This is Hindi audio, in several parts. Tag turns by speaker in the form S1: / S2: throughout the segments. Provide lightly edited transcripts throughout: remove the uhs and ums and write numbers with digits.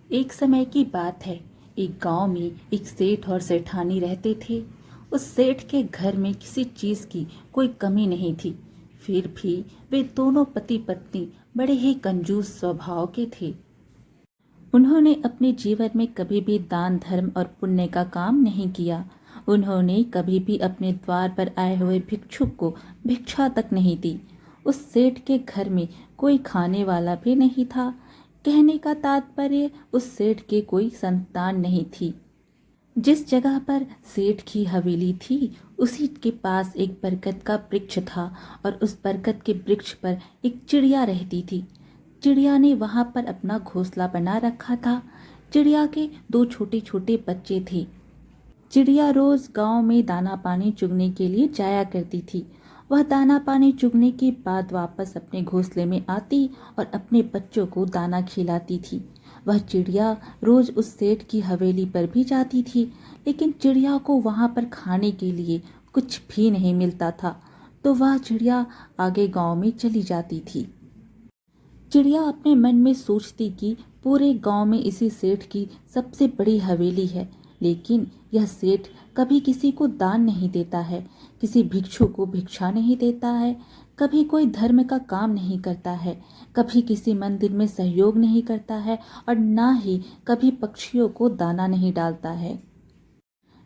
S1: एक समय की बात है। एक गांव में एक सेठ और सेठानी रहते थे। उस सेठ के घर में किसी चीज की कोई कमी नहीं थी। फिर भी वे दोनों पति पत्नी बड़े ही कंजूस स्वभाव के थे। उन्होंने अपने जीवन में कभी भी दान धर्म और पुण्य का काम नहीं किया। उन्होंने कभी भी अपने द्वार पर आए हुए भिक्षुक को भिक्षा तक नहीं दी। उस सेठ के घर में कोई खाने वाला भी नहीं था। कहने का तात्पर्य, उस सेठ के कोई संतान नहीं थी। जिस जगह पर सेठ की हवेली थी उसी के पास एक बरगद का वृक्ष था और उस बरगद के वृक्ष पर एक चिड़िया रहती थी। चिड़िया ने वहां पर अपना घोंसला बना रखा था। चिड़िया के दो छोटे छोटे बच्चे थे। चिड़िया रोज गांव में दाना पानी चुगने के लिए जाया करती थी। वह दाना पानी चुगने के बाद वापस अपने घोंसले में आती और अपने बच्चों को दाना खिलाती थी। वह चिड़िया रोज उस सेठ की हवेली पर भी जाती थी, लेकिन चिड़िया को वहां पर खाने के लिए कुछ भी नहीं मिलता था, तो वह चिड़िया आगे गांव में चली जाती थी। चिड़िया अपने मन में सोचती कि पूरे गांव में इसी सेठ की सबसे बड़ी हवेली है, लेकिन यह सेठ कभी किसी को दान नहीं देता है, किसी भिक्षु को भिक्षा नहीं देता है, कभी कोई धर्म का काम नहीं करता है, कभी किसी मंदिर में सहयोग नहीं करता है और ना ही कभी पक्षियों को दाना नहीं डालता है।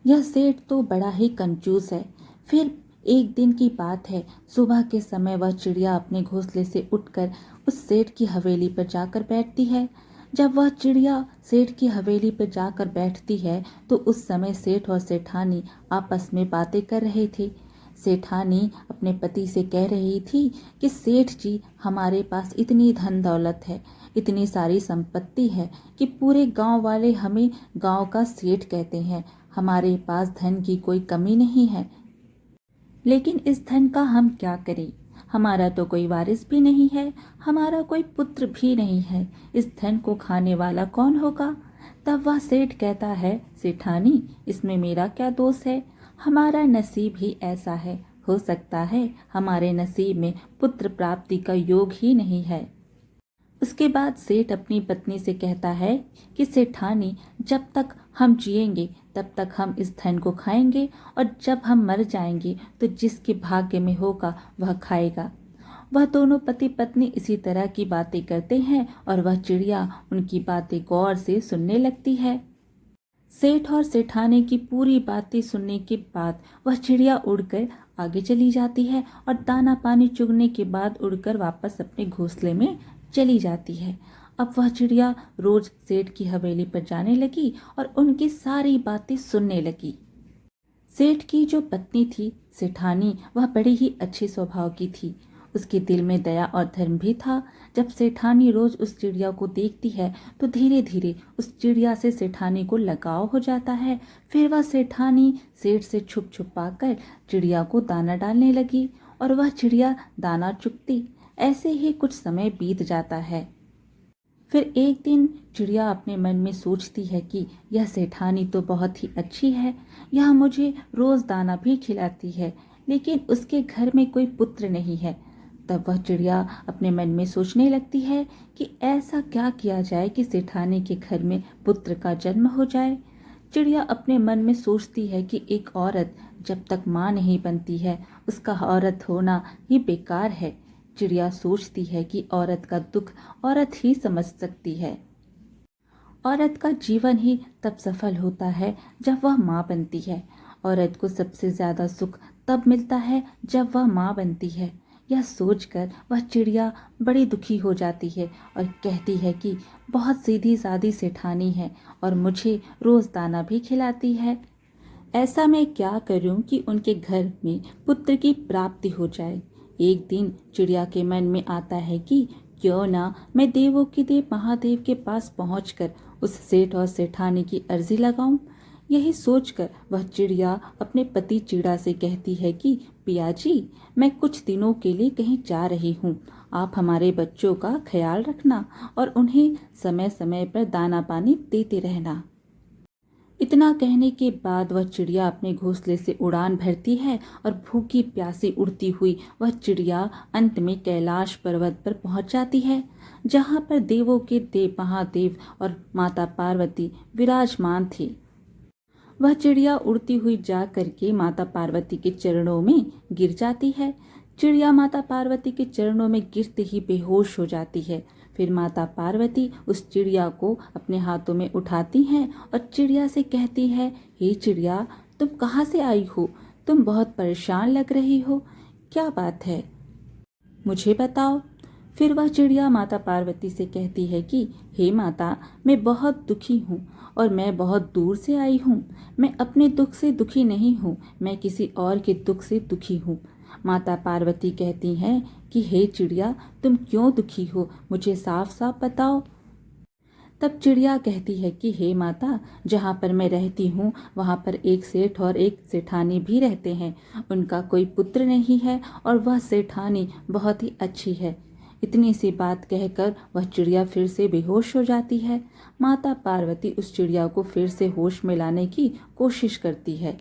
S1: यह सेठ तो बड़ा ही कंजूस है। फिर एक दिन की बात है, सुबह के समय वह चिड़िया अपने घोंसले से उठकर उस सेठ की हवेली पर जाकर बैठती है। जब वह चिड़िया सेठ की हवेली पर जाकर बैठती है तो उस समय सेठ और सेठानी आपस में बातें कर रहे थे। सेठानी अपने पति से कह रही थी कि सेठ जी, हमारे पास इतनी धन दौलत है, इतनी सारी संपत्ति है कि पूरे गांव वाले हमें गांव का सेठ कहते हैं। हमारे पास धन की कोई कमी नहीं है, लेकिन इस धन का हम क्या करें? हमारा तो कोई वारिस भी नहीं है, हमारा कोई पुत्र भी नहीं है। इस धन को खाने वाला कौन होगा? तब वह सेठ कहता है, सेठानी, इसमें मेरा क्या दोष है? हमारा नसीब ही ऐसा है। हो सकता है हमारे नसीब में पुत्र प्राप्ति का योग ही नहीं है। उसके बाद सेठ अपनी पत्नी से कहता है कि सेठानी, जब तक हम जिएंगे तब तक हम इस धन को खाएंगे और जब हम मर जाएंगे तो जिसके भाग्य में होगा वह खाएगा। वह दोनों पति पत्नी इसी तरह की बातें करते हैं और वह चिड़िया उनकी बातें गौर से सुनने लगती है। सेठ और सेठानी की पूरी बातें सुनने के बाद वह चिड़िया उड़कर आगे चली जाती है और दाना पानी चुगने के बाद उड़कर वापस अपने घोंसले में चली जाती है। अब वह चिड़िया रोज सेठ की हवेली पर जाने लगी और उनकी सारी बातें सुनने लगी। सेठ की जो पत्नी थी सेठानी, वह बड़ी ही अच्छे स्वभाव की थी। उसके दिल में दया और धर्म भी था। जब सेठानी रोज उस चिड़िया को देखती है तो धीरे धीरे उस चिड़िया से सेठानी को लगाव हो जाता है। फिर वह सेठानी सेठ से छुप छुपा कर चिड़िया को दाना डालने लगी और वह चिड़िया दाना चुगती। ऐसे ही कुछ समय बीत जाता है। फिर एक दिन चिड़िया अपने मन में सोचती है कि यह सेठानी तो बहुत ही अच्छी है, यह मुझे रोज दाना भी खिलाती है, लेकिन उसके घर में कोई पुत्र नहीं है। तब वह चिड़िया अपने मन में सोचने लगती है कि ऐसा क्या किया जाए कि सेठानी के घर में पुत्र का जन्म हो जाए। चिड़िया अपने मन में सोचती है कि एक औरत जब तक माँ नहीं बनती है उसका औरत होना ही बेकार है। चिड़िया सोचती है कि औरत का दुख औरत ही समझ सकती है। औरत का जीवन ही तब सफल होता है जब वह माँ बनती है। औरत को सबसे ज्यादा सुख तब मिलता है जब वह माँ बनती है। यह सोचकर वह चिड़िया बड़ी दुखी हो जाती है और कहती है कि बहुत सीधी सादी सेठानी है और मुझे रोज दाना भी खिलाती है। ऐसा मैं क्या करूं कि उनके घर में पुत्र की प्राप्ति हो जाए। एक दिन चिड़िया के मन में आता है कि क्यों ना मैं देवों के देव महादेव के पास पहुंचकर उस सेठ और सेठानी की अर्जी लगाऊं। यही सोचकर वह चिड़िया अपने पति चिड़ा से कहती है कि पिया जी, मैं कुछ दिनों के लिए कहीं जा रही हूँ। आप हमारे बच्चों का ख्याल रखना और उन्हें समय समय पर दाना पानी देते रहना। इतना कहने के बाद वह चिड़िया अपने घोंसले से उड़ान भरती है और भूखी प्यासी उड़ती हुई वह चिड़िया अंत में कैलाश पर्वत पर पहुंच जाती है, जहां पर देवों के देव महादेव और माता पार्वती विराजमान थे। वह चिड़िया उड़ती हुई जा करके माता पार्वती के चरणों में गिर जाती है। चिड़िया माता पार्वती के चरणों में गिरते ही बेहोश हो जाती है। फिर माता पार्वती उस चिड़िया को अपने हाथों में उठाती हैं और चिड़िया से कहती है, हे चिड़िया, तुम कहाँ से आई हो? तुम बहुत परेशान लग रही हो, क्या बात है, मुझे बताओ। फिर वह चिड़िया माता पार्वती से कहती है कि हे माता, मैं बहुत दुखी हूँ और मैं बहुत दूर से आई हूँ। मैं अपने दुख से दुखी नहीं हूँ, मैं किसी और के दुख से दुखी हूँ। माता पार्वती कहती हैं कि हे चिड़िया, तुम क्यों दुखी हो, मुझे साफ साफ बताओ। तब चिड़िया कहती है कि हे माता, जहाँ पर मैं रहती हूँ वहाँ पर एक सेठ और एक सेठानी भी रहते हैं। उनका कोई पुत्र नहीं है और वह सेठानी बहुत ही अच्छी है। इतनी सी बात कहकर वह चिड़िया फिर से बेहोश हो जाती है। माता पार्वती उस चिड़िया को फिर से होश में लाने की कोशिश करती है।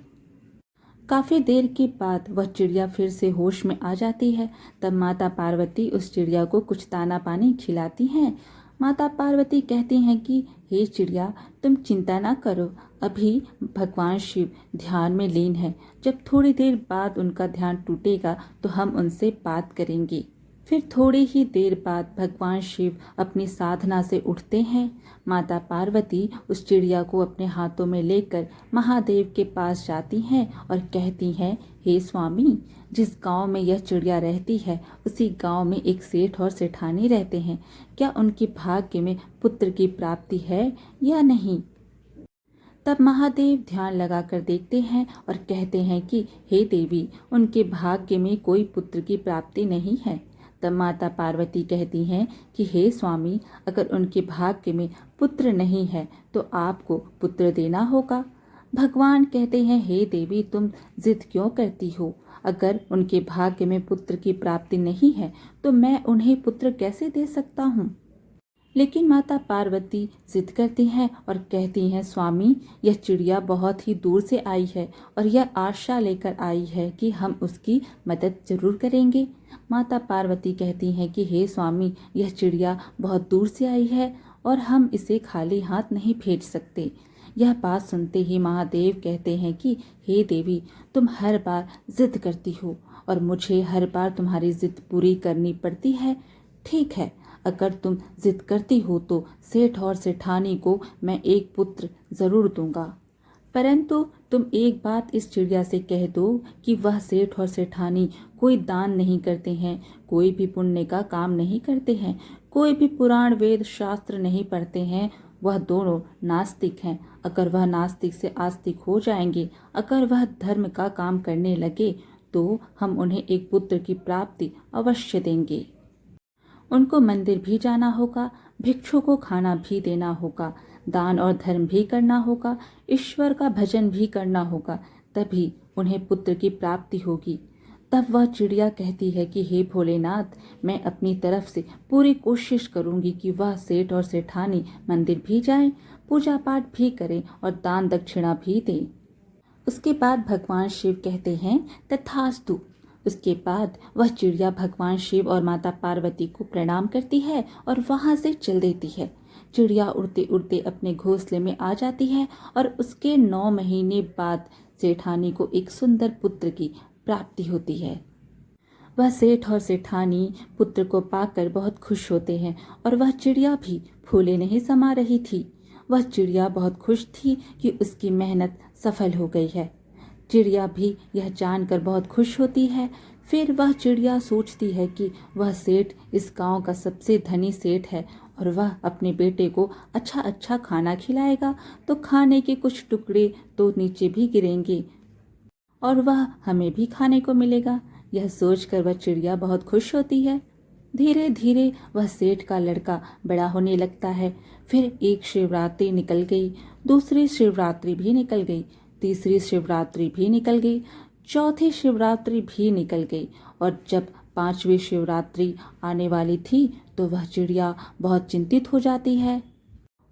S1: काफी देर के बाद वह चिड़िया फिर से होश में आ जाती है। तब माता पार्वती उस चिड़िया को कुछ दाना पानी खिलाती हैं। माता पार्वती कहती हैं कि हे चिड़िया, तुम चिंता ना करो, अभी भगवान शिव ध्यान में लीन है। जब थोड़ी देर बाद उनका ध्यान टूटेगा तो हम उनसे बात करेंगे। फिर थोड़ी ही देर बाद भगवान शिव अपनी साधना से उठते हैं। माता पार्वती उस चिड़िया को अपने हाथों में लेकर महादेव के पास जाती हैं और कहती हैं, हे स्वामी, जिस गांव में यह चिड़िया रहती है उसी गांव में एक सेठ और सेठानी रहते हैं। क्या उनके भाग्य में पुत्र की प्राप्ति है या नहीं? तब महादेव ध्यान लगाकर देखते हैं और कहते हैं कि हे देवी, उनके भाग्य में कोई पुत्र की प्राप्ति नहीं है। तब माता पार्वती कहती हैं कि हे स्वामी, अगर उनके भाग्य में पुत्र नहीं है तो आपको पुत्र देना होगा। भगवान कहते हैं, हे देवी, तुम जिद क्यों करती हो? अगर उनके भाग्य में पुत्र की प्राप्ति नहीं है तो मैं उन्हें पुत्र कैसे दे सकता हूँ? लेकिन माता पार्वती जिद करती हैं और कहती हैं, स्वामी, यह चिड़िया बहुत ही दूर से आई है और यह आशा लेकर आई है कि हम उसकी मदद जरूर करेंगे। माता पार्वती कहती हैं कि हे स्वामी, यह चिड़िया बहुत दूर से आई है और हम इसे खाली हाथ नहीं भेज सकते। यह बात सुनते ही महादेव कहते हैं कि हे देवी, तुम हर बार जिद करती हो और मुझे हर बार तुम्हारी जिद पूरी करनी पड़ती है। ठीक है, अगर तुम जिद करती हो तो सेठ और सेठानी को मैं एक पुत्र जरूर दूंगा, परंतु तुम एक बात इस चिड़िया से कह दो कि वह सेठ और सेठानी कोई दान नहीं करते हैं, कोई भी पुण्य का काम नहीं करते हैं, कोई भी पुराण वेद शास्त्र नहीं पढ़ते हैं। वह दोनों नास्तिक हैं। अगर वह नास्तिक से आस्तिक हो जाएंगे, अगर वह धर्म का काम करने लगे तो हम उन्हें एक पुत्र की प्राप्ति अवश्य देंगे। उनको मंदिर भी जाना होगा, भिक्षु को खाना भी देना होगा, दान और धर्म भी करना होगा, ईश्वर का भजन भी करना होगा, तभी उन्हें पुत्र की प्राप्ति होगी। तब वह चिड़िया कहती है कि हे भोलेनाथ, मैं अपनी तरफ से पूरी कोशिश करूंगी कि वह सेठ और सेठानी मंदिर भी जाएं, पूजा पाठ भी करें और दान दक्षिणा भी दें। उसके बाद भगवान शिव कहते हैं, तथास्तु। उसके बाद वह चिड़िया भगवान शिव और माता पार्वती को प्रणाम करती है और वहां से चल देती है। चिड़िया उड़ते उड़ते अपने घोंसले में आ जाती है और उसके 9 महीने बाद सेठानी को एक सुंदर पुत्र की प्राप्ति होती है। वह सेठ और सेठानी पुत्र को पाकर बहुत खुश होते हैं और वह चिड़िया भी फूले नहीं समा रही थी। वह चिड़िया बहुत खुश थी कि उसकी मेहनत सफल हो गई है। चिड़िया भी यह जानकर बहुत खुश होती है। फिर वह चिड़िया सोचती है कि वह सेठ इस गांव का सबसे धनी सेठ है और वह अपने बेटे को अच्छा अच्छा खाना खिलाएगा तो खाने के कुछ टुकड़े तो नीचे भी गिरेंगे और वह हमें भी खाने को मिलेगा। यह सोचकर वह चिड़िया बहुत खुश होती है। धीरे धीरे वह सेठ का लड़का बड़ा होने लगता है। फिर एक शिवरात्रि निकल गई, दूसरी शिवरात्रि भी निकल गई, तीसरी शिवरात्रि भी निकल गई, चौथी शिवरात्रि भी निकल गई और जब 5वीं शिवरात्रि आने वाली थी तो वह चिड़िया बहुत चिंतित हो जाती है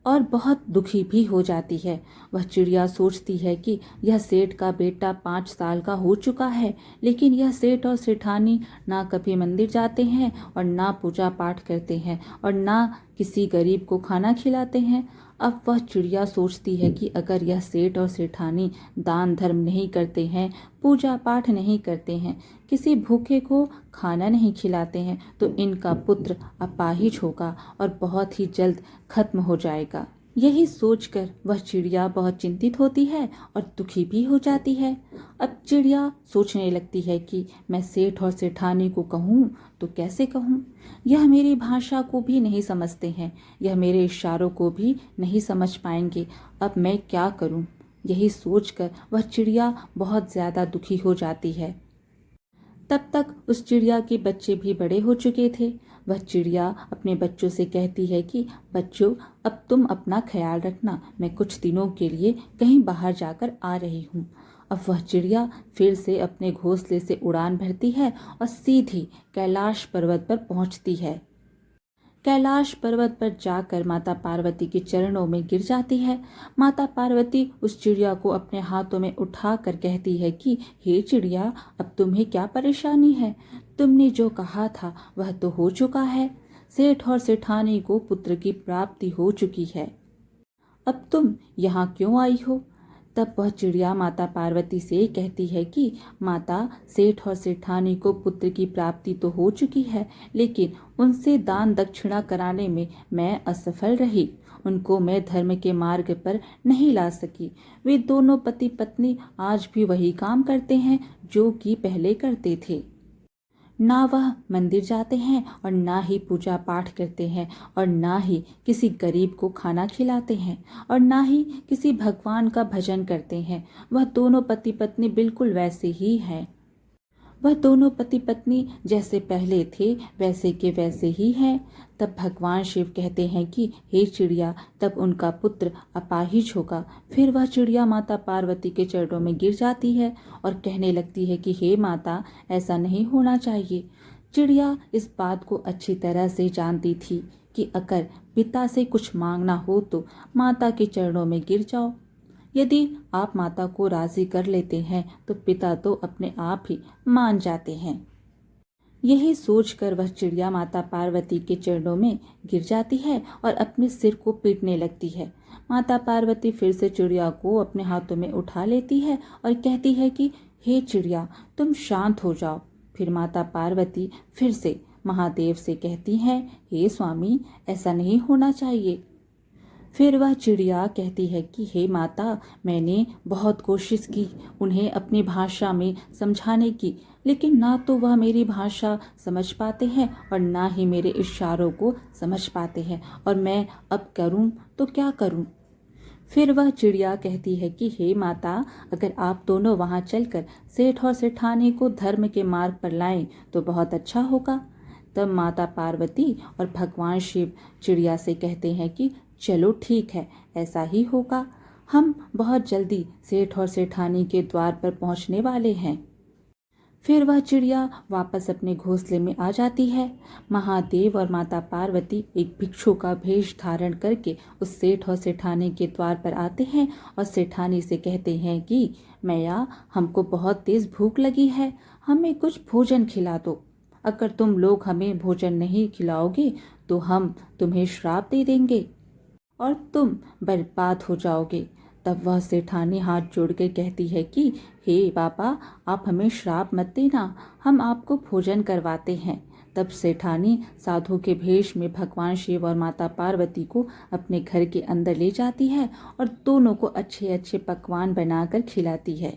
S1: और बहुत दुखी भी हो जाती है। वह चिड़िया सोचती है कि यह सेठ का बेटा 5 साल का हो चुका है, लेकिन यह सेठ और सेठानी ना कभी मंदिर जाते हैं और ना पूजा पाठ करते हैं और ना किसी गरीब को खाना खिलाते हैं। अब वह चिड़िया सोचती है कि अगर यह सेठ और सेठानी दान धर्म नहीं करते हैं, पूजा पाठ नहीं करते हैं, किसी भूखे को खाना नहीं खिलाते हैं, तो इनका पुत्र अपाहिज होगा और बहुत ही जल्द खत्म हो जाएगा। यही सोचकर वह चिड़िया बहुत चिंतित होती है और दुखी भी हो जाती है। अब चिड़िया सोचने लगती है कि मैं सेठ और सेठानी को कहूँ तो कैसे कहूँ। यह मेरी भाषा को भी नहीं समझते हैं, यह मेरे इशारों को भी नहीं समझ पाएंगे। अब मैं क्या करूँ। यही सोचकर वह चिड़िया बहुत ज़्यादा दुखी हो जाती है। तब तक उस चिड़िया के बच्चे भी बड़े हो चुके थे। वह चिड़िया अपने बच्चों से कहती है कि बच्चों, अब तुम अपना ख्याल रखना, मैं कुछ दिनों के लिए कहीं बाहर जाकर आ रही हूँ। अब वह चिड़िया फिर से अपने घोंसले से उड़ान भरती है और सीधी कैलाश पर्वत पर पहुँचती है। कैलाश पर्वत पर जाकर माता पार्वती के चरणों में गिर जाती है। माता पार्वती उस चिड़िया को अपने हाथों में उठाकर कहती है कि हे चिड़िया, अब तुम्हें क्या परेशानी है। तुमने जो कहा था वह तो हो चुका है। सेठ और सेठानी को पुत्र की प्राप्ति हो चुकी है। अब तुम यहाँ क्यों आई हो। तब वह चिड़िया माता पार्वती से कहती है कि माता, सेठ और सेठानी को पुत्र की प्राप्ति तो हो चुकी है, लेकिन उनसे दान दक्षिणा कराने में मैं असफल रही। उनको मैं धर्म के मार्ग पर नहीं ला सकी। वे दोनों पति पत्नी आज भी वही काम करते हैं जो कि पहले करते थे। ना वह मंदिर जाते हैं और ना ही पूजा पाठ करते हैं और ना ही किसी गरीब को खाना खिलाते हैं और ना ही किसी भगवान का भजन करते हैं। वह दोनों पति पत्नी बिल्कुल वैसे ही हैं। वह दोनों पति पत्नी जैसे पहले थे वैसे के वैसे ही हैं। तब भगवान शिव कहते हैं कि हे चिड़िया, तब उनका पुत्र अपाहिज होगा। फिर वह चिड़िया माता पार्वती के चरणों में गिर जाती है और कहने लगती है कि हे माता, ऐसा नहीं होना चाहिए। चिड़िया इस बात को अच्छी तरह से जानती थी कि अगर पिता से कुछ मांगना हो तो माता के चरणों में गिर जाओ। यदि आप माता को राजी कर लेते हैं तो पिता तो अपने आप ही मान जाते हैं। यही सोचकर वह चिड़िया माता पार्वती के चरणों में गिर जाती है और अपने सिर को पीटने लगती है। माता पार्वती फिर से चिड़िया को अपने हाथों में उठा लेती है और कहती है कि हे चिड़िया, तुम शांत हो जाओ। फिर माता पार्वती फिर से महादेव से कहती हैं, हे स्वामी, ऐसा नहीं होना चाहिए। फिर वह चिड़िया कहती है कि हे माता, मैंने बहुत कोशिश की उन्हें अपनी भाषा में समझाने की, लेकिन ना तो वह मेरी भाषा समझ पाते हैं और ना ही मेरे इशारों को समझ पाते हैं, और मैं अब करूं तो क्या करूं। फिर वह चिड़िया कहती है कि हे माता, अगर आप दोनों वहां चलकर सेठ और सेठानी को धर्म के मार्ग पर लाएं तो बहुत अच्छा होगा। तब माता पार्वती और भगवान शिव चिड़िया से कहते हैं कि चलो ठीक है, ऐसा ही होगा। हम बहुत जल्दी सेठ और सेठानी के द्वार पर पहुंचने वाले हैं। फिर वह चिड़िया वापस अपने घोंसले में आ जाती है। महादेव और माता पार्वती एक भिक्षु का भेष धारण करके उस सेठ और सेठानी के द्वार पर आते हैं और सेठानी से कहते हैं कि मैया, हमको बहुत तेज भूख लगी है, हमें कुछ भोजन खिला दो। अगर तुम लोग हमें भोजन नहीं खिलाओगे तो हम तुम्हें श्राप दे देंगे और तुम बर्बाद हो जाओगे। तब वह सेठानी हाथ जोड़ के कहती है कि हे बाबा, आप हमें श्राप मत देना, हम आपको भोजन करवाते हैं। तब सेठानी साधु के भेष में भगवान शिव और माता पार्वती को अपने घर के अंदर ले जाती है और दोनों को अच्छे अच्छे पकवान बनाकर खिलाती है।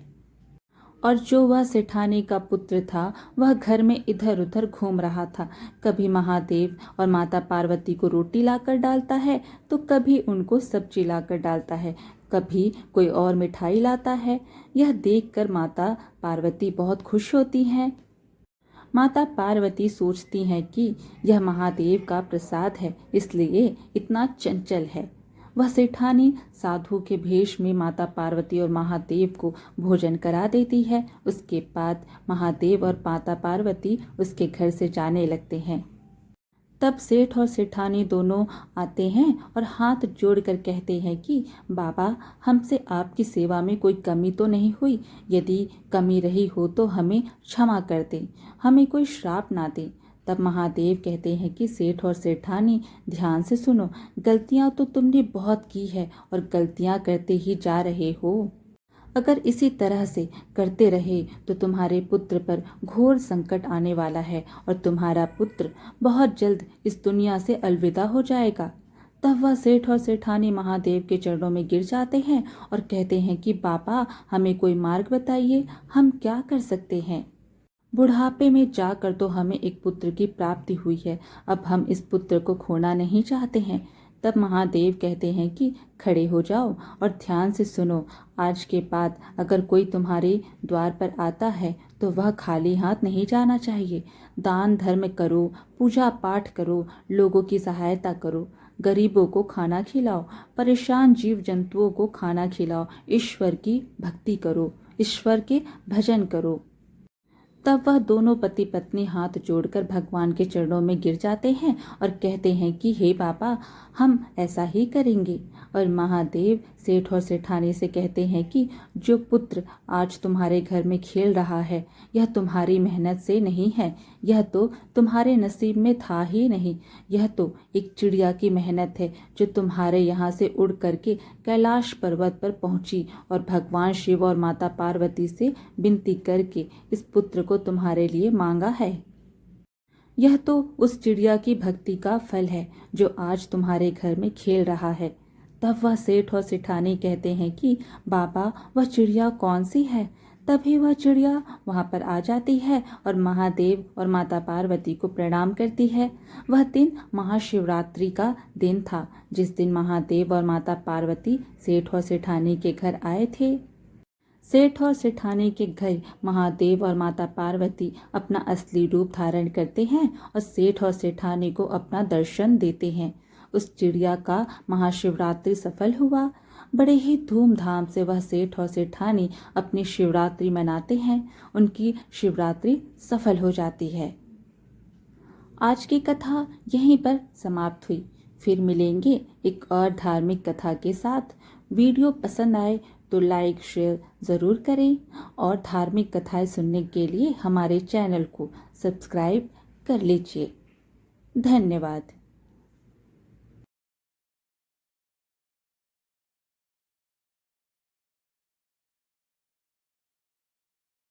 S1: और जो वह सेठानी का पुत्र था वह घर में इधर उधर घूम रहा था। कभी महादेव और माता पार्वती को रोटी लाकर डालता है तो कभी उनको सब्जी लाकर डालता है, कभी कोई और मिठाई लाता है। यह देखकर माता पार्वती बहुत खुश होती हैं। माता पार्वती सोचती हैं कि यह महादेव का प्रसाद है, इसलिए इतना चंचल है। वह सेठानी साधु के भेष में माता पार्वती और महादेव को भोजन करा देती है। उसके बाद महादेव और माता पार्वती उसके घर से जाने लगते हैं। तब सेठ और सेठानी दोनों आते हैं और हाथ जोड़कर कहते हैं कि बाबा, हमसे आपकी सेवा में कोई कमी तो नहीं हुई। यदि कमी रही हो तो हमें क्षमा कर दें, हमें कोई श्राप ना दें। तब महादेव कहते हैं कि सेठ और सेठानी, ध्यान से सुनो, गलतियां तो तुमने बहुत की है और गलतियां करते ही जा रहे हो। अगर इसी तरह से करते रहे तो तुम्हारे पुत्र पर घोर संकट आने वाला है और तुम्हारा पुत्र बहुत जल्द इस दुनिया से अलविदा हो जाएगा। तब वह सेठ और सेठानी महादेव के चरणों में गिर जाते हैं और कहते हैं कि बाबा, हमें कोई मार्ग बताइए, हम क्या कर सकते हैं। बुढ़ापे में जाकर तो हमें एक पुत्र की प्राप्ति हुई है, अब हम इस पुत्र को खोना नहीं चाहते हैं। तब महादेव कहते हैं कि खड़े हो जाओ और ध्यान से सुनो, आज के बाद अगर कोई तुम्हारे द्वार पर आता है तो वह खाली हाथ नहीं जाना चाहिए। दान धर्म करो, पूजा पाठ करो, लोगों की सहायता करो, गरीबों को खाना खिलाओ, परेशान जीव जंतुओं को खाना खिलाओ, ईश्वर की भक्ति करो, ईश्वर के भजन करो। तब वह दोनों पति पत्नी हाथ जोड़कर भगवान के चरणों में गिर जाते हैं और कहते हैं कि हे बाबा, हम ऐसा ही करेंगे। और महादेव सेठ और सेठानी से कहते हैं कि जो पुत्र आज तुम्हारे घर में खेल रहा है, यह तुम्हारी मेहनत से नहीं है, यह तो तुम्हारे नसीब में था ही नहीं। यह तो एक चिड़िया की मेहनत है जो तुम्हारे यहाँ से उड़ करके कैलाश पर्वत पर पहुंची और भगवान शिव और माता पार्वती से विनती करके इस पुत्र को तुम्हारे लिए मांगा है। यह तो उस चिड़िया की भक्ति का फल है जो आज तुम्हारे घर में खेल रहा है। तब वह सेठ और सेठानी कहते हैं कि बाबा, वह चिड़िया कौन सी है। तभी वह चिड़िया वहां पर आ जाती है और महादेव और माता पार्वती को प्रणाम करती है। वह दिन महाशिवरात्रि का दिन था, जिस दिन महादेव और माता पार्वती सेठ और सेठानी के घर आए थे। सेठ और सेठानी के घर महादेव और माता पार्वती अपना असली रूप धारण करते हैं और सेठ और सेठानी को अपना दर्शन देते हैं। उस चिड़िया का महाशिवरात्रि सफल हुआ। बड़े ही धूमधाम से वह सेठ और सेठानी अपनी शिवरात्रि मनाते हैं। उनकी शिवरात्रि सफल हो जाती है। आज की कथा यहीं पर समाप्त हुई। फिर मिलेंगे एक और धार्मिक कथा के साथ। वीडियो पसंद आए तो लाइक शेयर ज़रूर करें और धार्मिक कथाएं सुनने के लिए हमारे चैनल को सब्सक्राइब कर लीजिए। धन्यवाद।